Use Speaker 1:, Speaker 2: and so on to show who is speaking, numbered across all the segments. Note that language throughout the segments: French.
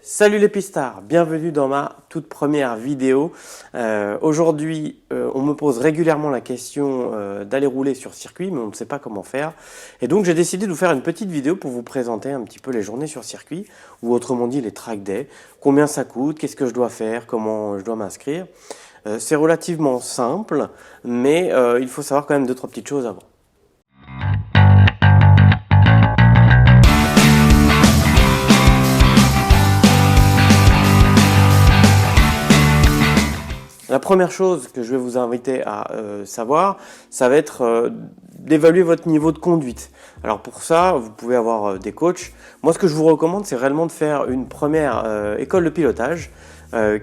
Speaker 1: Salut les pistards, bienvenue dans ma toute première vidéo. Aujourd'hui, on me pose régulièrement la question d'aller rouler sur circuit, mais on ne sait pas comment faire. Et donc j'ai décidé de vous faire une petite vidéo pour vous présenter un petit peu les journées sur circuit, ou autrement dit les track days, combien ça coûte, qu'est-ce que je dois faire, comment je dois m'inscrire. C'est relativement simple, mais il faut savoir quand même 2-3 petites choses avant. La première chose que je vais vous inviter à savoir, ça va être d'évaluer votre niveau de conduite. Alors pour ça, vous pouvez avoir des coachs. Moi, ce que je vous recommande, c'est réellement de faire une première école de pilotage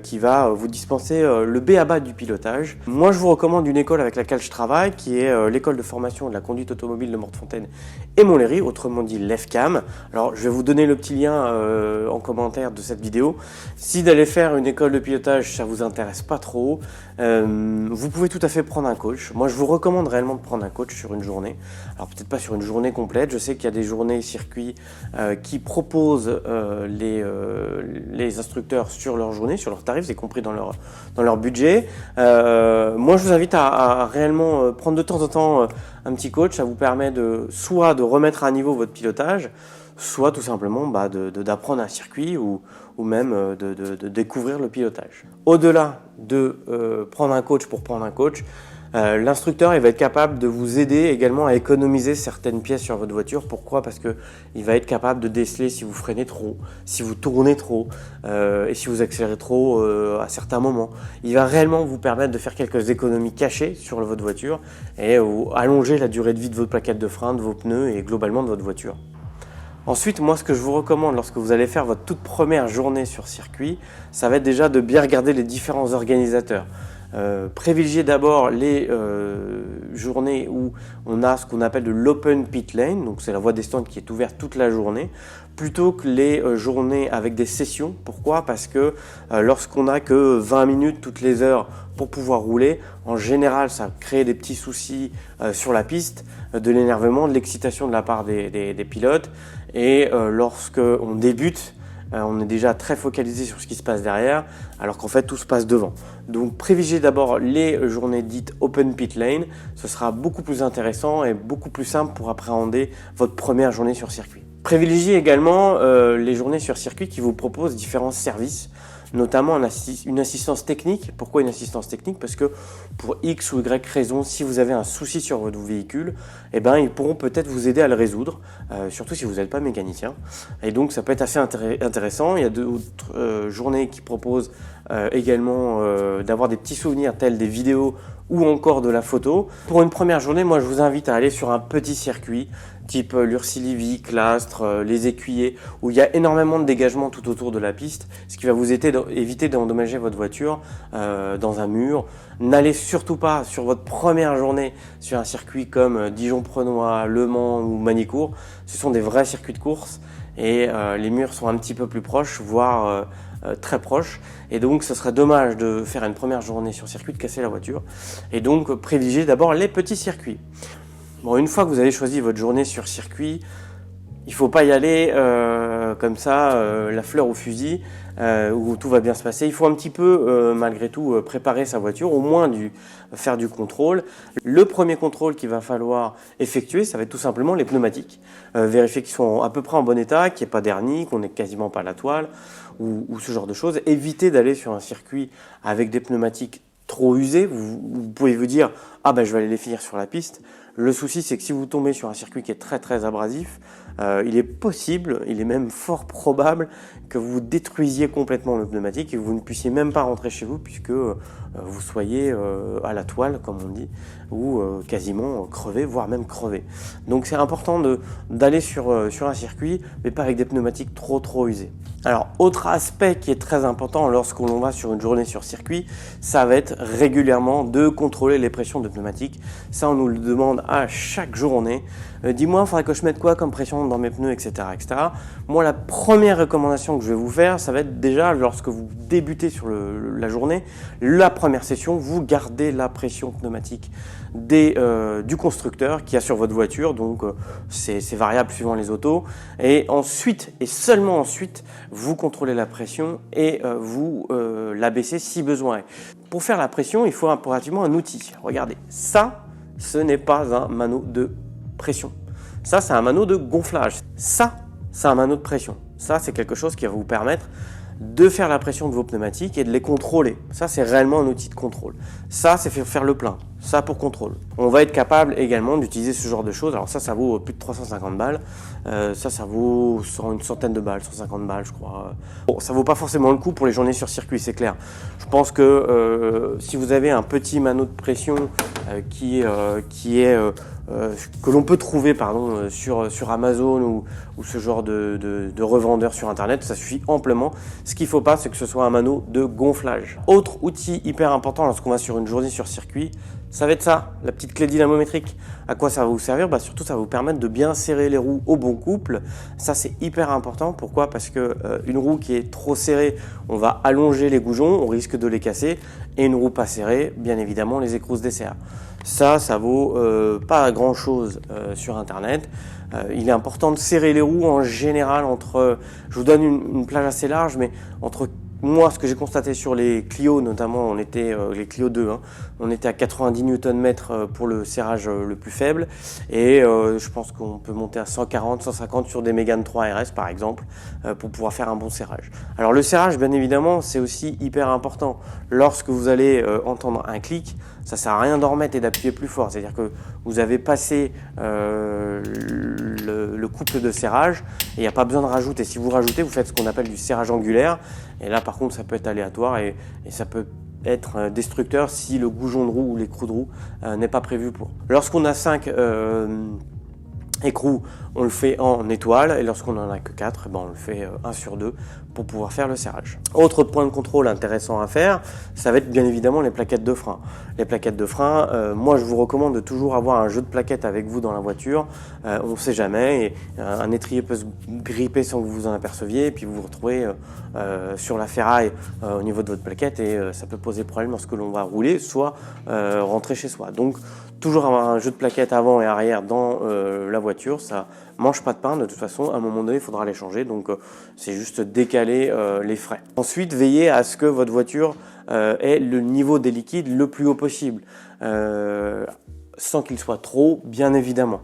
Speaker 1: qui va vous dispenser le b.a.-ba du pilotage. Moi, je vous recommande une école avec laquelle je travaille, qui est l'école de formation de la conduite automobile de Mortefontaine et Montlhéry, autrement dit l'EFCAM. Alors, je vais vous donner le petit lien en commentaire de cette vidéo. Si d'aller faire une école de pilotage, ça vous intéresse pas trop, vous pouvez tout à fait prendre un coach. Moi, je vous recommande réellement de prendre un coach sur une journée. Alors, peut-être pas sur une journée complète. Je sais qu'il y a des journées circuits qui proposent les instructeurs sur leur journée, sur leurs tarifs, c'est compris dans leur budget. Moi, je vous invite à réellement prendre de temps en temps un petit coach. Ça vous permet soit de remettre à niveau votre pilotage, soit tout simplement d'apprendre un circuit ou même de découvrir le pilotage. Au-delà de prendre un coach pour prendre un coach, l'instructeur il va être capable de vous aider également à économiser certaines pièces sur votre voiture. Pourquoi? Parce qu'il va être capable de déceler si vous freinez trop, si vous tournez trop et si vous accélérez trop à certains moments. Il va réellement vous permettre de faire quelques économies cachées sur votre voiture et allonger la durée de vie de votre plaquette de frein, de vos pneus et globalement de votre voiture. Ensuite, moi, ce que je vous recommande lorsque vous allez faire votre toute première journée sur circuit, ça va être déjà de bien regarder les différents organisateurs. Privilégiez d'abord les journées où on a ce qu'on appelle de l'open pit lane, donc c'est la voie des stands qui est ouverte toute la journée, plutôt que les journées avec des sessions. Pourquoi? Parce que lorsqu'on n'a que 20 minutes toutes les heures pour pouvoir rouler, en général ça crée des petits soucis sur la piste, de l'énervement, de l'excitation de la part des pilotes, et lorsque on débute, on est déjà très focalisé sur ce qui se passe derrière, alors qu'en fait tout se passe devant. Donc privilégiez d'abord les journées dites open pit lane, ce sera beaucoup plus intéressant et beaucoup plus simple pour appréhender votre première journée sur circuit. Privilégiez également les journées sur circuit qui vous proposent différents services, notamment une assistance technique. Pourquoi une assistance technique? Parce que pour X ou Y raison, si vous avez un souci sur votre véhicule, ils pourront peut-être vous aider à le résoudre, surtout si vous n'êtes pas mécanicien. Et donc ça peut être assez intéressant. Il y a d'autres journées qui proposent également d'avoir des petits souvenirs tels des vidéos ou encore de la photo. Pour une première journée, moi je vous invite à aller sur un petit circuit type l'Ursi-Livy, Clastres, les Écuyers, où il y a énormément de dégagement tout autour de la piste, ce qui va vous éviter d'endommager votre voiture dans un mur. N'allez surtout pas sur votre première journée sur un circuit comme Dijon-Prenois, Le Mans ou Manicourt. Ce sont des vrais circuits de course et les murs sont un petit peu plus proches, voire très proches, et donc ce serait dommage de faire une première journée sur circuit, de casser la voiture, et donc privilégiez d'abord les petits circuits. Bon, une fois que vous avez choisi votre journée sur circuit, il ne faut pas y aller comme ça, la fleur au fusil, où tout va bien se passer. Il faut un petit peu, malgré tout, préparer sa voiture, au moins faire du contrôle. Le premier contrôle qu'il va falloir effectuer, ça va être tout simplement les pneumatiques. Vérifier qu'ils sont à peu près en bon état, qu'il n'y ait pas d'hernie, qu'on n'ait quasiment pas la toile, ou ce genre de choses. Évitez d'aller sur un circuit avec des pneumatiques trop usés. Vous pouvez vous dire « Ah ben je vais aller les finir sur la piste ». Le souci, c'est que si vous tombez sur un circuit qui est très très abrasif, il est possible, il est même fort probable que vous détruisiez complètement le pneumatique et que vous ne puissiez même pas rentrer chez vous puisque vous soyez à la toile, comme on dit, ou quasiment crevé, voire même crevé. Donc c'est important d'aller sur un circuit, mais pas avec des pneumatiques trop usés. Alors, autre aspect qui est très important lorsque l'on va sur une journée sur circuit, ça va être régulièrement de contrôler les pressions de pneumatiques. Ça, on nous le demande demande à chaque journée, dis-moi, il faudrait que je mette quoi comme pression dans mes pneus, etc., etc. Moi, la première recommandation que je vais vous faire, ça va être déjà lorsque vous débutez sur la journée, la première session, vous gardez la pression pneumatique du constructeur qui a sur votre voiture, donc c'est variable suivant les autos, et ensuite, et seulement ensuite, vous contrôlez la pression et vous l'abaissez si besoin est. Pour faire la pression, il faut impérativement un outil. Regardez, ça, ce n'est pas un manot de pression. Ça, c'est un manot de gonflage. Ça, c'est un manot de pression. Ça, c'est quelque chose qui va vous permettre de faire la pression de vos pneumatiques et de les contrôler. Ça, c'est réellement un outil de contrôle. Ça, c'est faire le plein. Ça, pour contrôle. On va être capable également d'utiliser ce genre de choses. Alors ça vaut plus de 350 balles. Ça vaut une centaine de balles, 150 balles, je crois. Bon, ça vaut pas forcément le coup pour les journées sur circuit, c'est clair. Je pense que si vous avez un petit manot de pression que l'on peut trouver sur Amazon ou ce genre de revendeur sur internet, ça suffit amplement. Ce qu'il ne faut pas, c'est que ce soit un manot de gonflage. Autre outil hyper important lorsqu'on va sur une journée sur circuit, ça va être ça, la petite clé dynamométrique. À quoi ça va vous servir? Surtout, ça va vous permettre de bien serrer les roues au bon couple. Ça, c'est hyper important. Pourquoi? Parce que une roue qui est trop serrée, on va allonger les goujons, on risque de les casser. Et une roue pas serrée, bien évidemment, les écrousses des CA. Ça vaut pas grand-chose sur Internet. Il est important de serrer les roues en général je vous donne une plage assez large, mais entre moi, ce que j'ai constaté sur les Clio, notamment, les Clio 2, on était à 90 Nm pour le serrage le plus faible, et je pense qu'on peut monter à 140, 150 sur des Mégane 3 RS par exemple, pour pouvoir faire un bon serrage. Alors le serrage, bien évidemment, c'est aussi hyper important. Lorsque vous allez entendre un clic, ça sert à rien d'en remettre et d'appuyer plus fort. C'est-à-dire que vous avez passé le couple de serrage et il n'y a pas besoin de rajouter. Si vous rajoutez, vous faites ce qu'on appelle du serrage angulaire. Et là, par contre, ça peut être aléatoire et ça peut être destructeur si le goujon de roue ou l'écrou de roue n'est pas prévu pour. Lorsqu'on a 5 écrous, on le fait en étoile, et lorsqu'on n'en a que 4, on le fait 1 sur 2 pour pouvoir faire le serrage. Autre point de contrôle intéressant à faire, ça va être bien évidemment les plaquettes de frein. Les plaquettes de frein, moi je vous recommande de toujours avoir un jeu de plaquettes avec vous dans la voiture, on ne sait jamais, et un étrier peut se gripper sans que vous vous en aperceviez, et puis vous vous retrouvez sur la ferraille au niveau de votre plaquette, et ça peut poser problème lorsque l'on va rouler, soit rentrer chez soi. Donc toujours avoir un jeu de plaquettes avant et arrière dans la voiture, ça mange pas de pain. De toute façon, à un moment donné, il faudra les changer, donc c'est juste décaler les frais. Ensuite, veillez à ce que votre voiture ait le niveau des liquides le plus haut possible, sans qu'il soit trop, bien évidemment.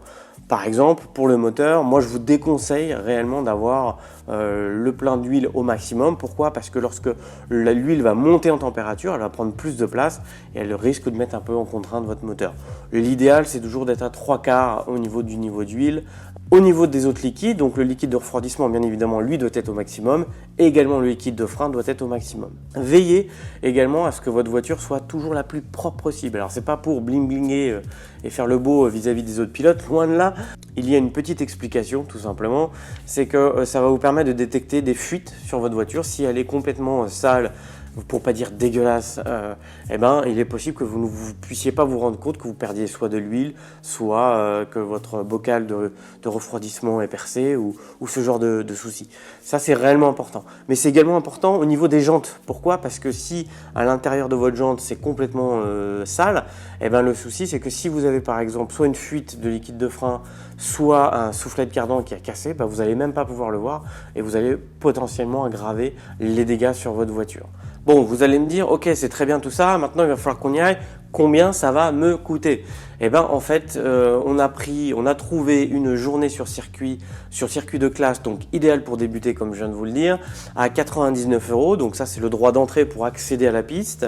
Speaker 1: Par exemple, pour le moteur, moi je vous déconseille réellement d'avoir le plein d'huile au maximum. Pourquoi? Parce que lorsque l'huile va monter en température, elle va prendre plus de place et elle risque de mettre un peu en contrainte votre moteur. L'idéal, c'est toujours d'être à 3/4 au niveau du niveau d'huile. Au niveau des autres liquides, donc le liquide de refroidissement, bien évidemment, lui doit être au maximum, et également le liquide de frein doit être au maximum. Veillez également à ce que votre voiture soit toujours la plus propre possible. Alors c'est pas pour bling-blinger et faire le beau vis-à-vis des autres pilotes, loin de là. Il y a une petite explication tout simplement, c'est que ça va vous permettre de détecter des fuites sur votre voiture. Si elle est complètement sale, pour pas dire dégueulasse, il est possible que vous ne puissiez pas vous rendre compte que vous perdiez soit de l'huile, soit que votre bocal de refroidissement est percé ou ce genre de soucis. Ça, c'est réellement important. Mais c'est également important au niveau des jantes. Pourquoi? Parce que si à l'intérieur de votre jante, c'est complètement sale, le souci, c'est que si vous avez par exemple soit une fuite de liquide de frein, soit un soufflet de cardan qui a cassé, vous n'allez même pas pouvoir le voir et vous allez potentiellement aggraver les dégâts sur votre voiture. Bon, vous allez me dire, ok, c'est très bien tout ça, maintenant il va falloir qu'on y aille, combien ça va me coûter? En fait, on a trouvé une journée sur circuit de classe, donc idéal pour débuter comme je viens de vous le dire, à 99 €, donc ça c'est le droit d'entrée pour accéder à la piste.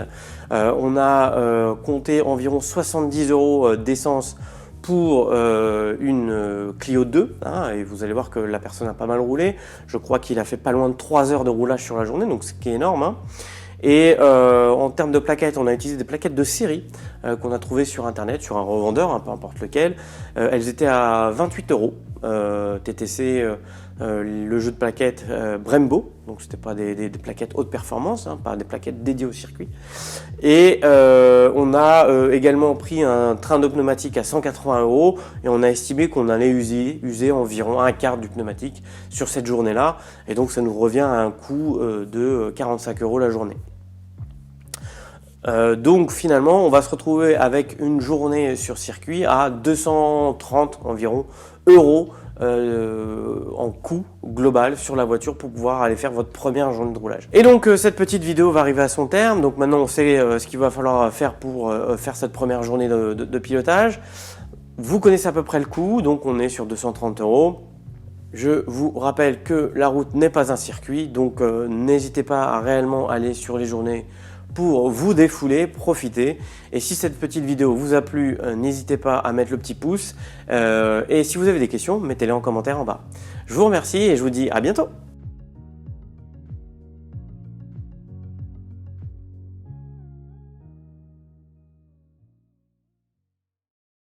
Speaker 1: On a compté environ 70 € d'essence pour une Clio 2, et vous allez voir que la personne a pas mal roulé. Je crois qu'il a fait pas loin de 3 heures de roulage sur la journée, donc ce qui est énorme. Et en termes de plaquettes, on a utilisé des plaquettes de série qu'on a trouvées sur internet, sur un revendeur, peu importe lequel. Elles étaient à 28 € TTC le jeu de plaquettes Brembo, donc c'était pas des plaquettes haute performance, hein, pas des plaquettes dédiées au circuit. Et on a également pris un train de pneumatique à 180 € et on a estimé qu'on allait user environ un quart du pneumatique sur cette journée-là, et donc ça nous revient à un coût de 45 € la journée. Donc finalement on va se retrouver avec une journée sur circuit à 230 environ euros en coût global sur la voiture pour pouvoir aller faire votre première journée de roulage. Et donc cette petite vidéo va arriver à son terme. Donc maintenant on sait ce qu'il va falloir faire pour faire cette première journée de pilotage. Vous connaissez à peu près le coût, donc on est sur 230 €. Je vous rappelle que la route n'est pas un circuit, donc n'hésitez pas à réellement aller sur les journées pour vous défouler, profiter. Et si cette petite vidéo vous a plu, n'hésitez pas à mettre le petit pouce. Et si vous avez des questions, mettez-les en commentaire en bas. Je vous remercie et je vous dis à bientôt.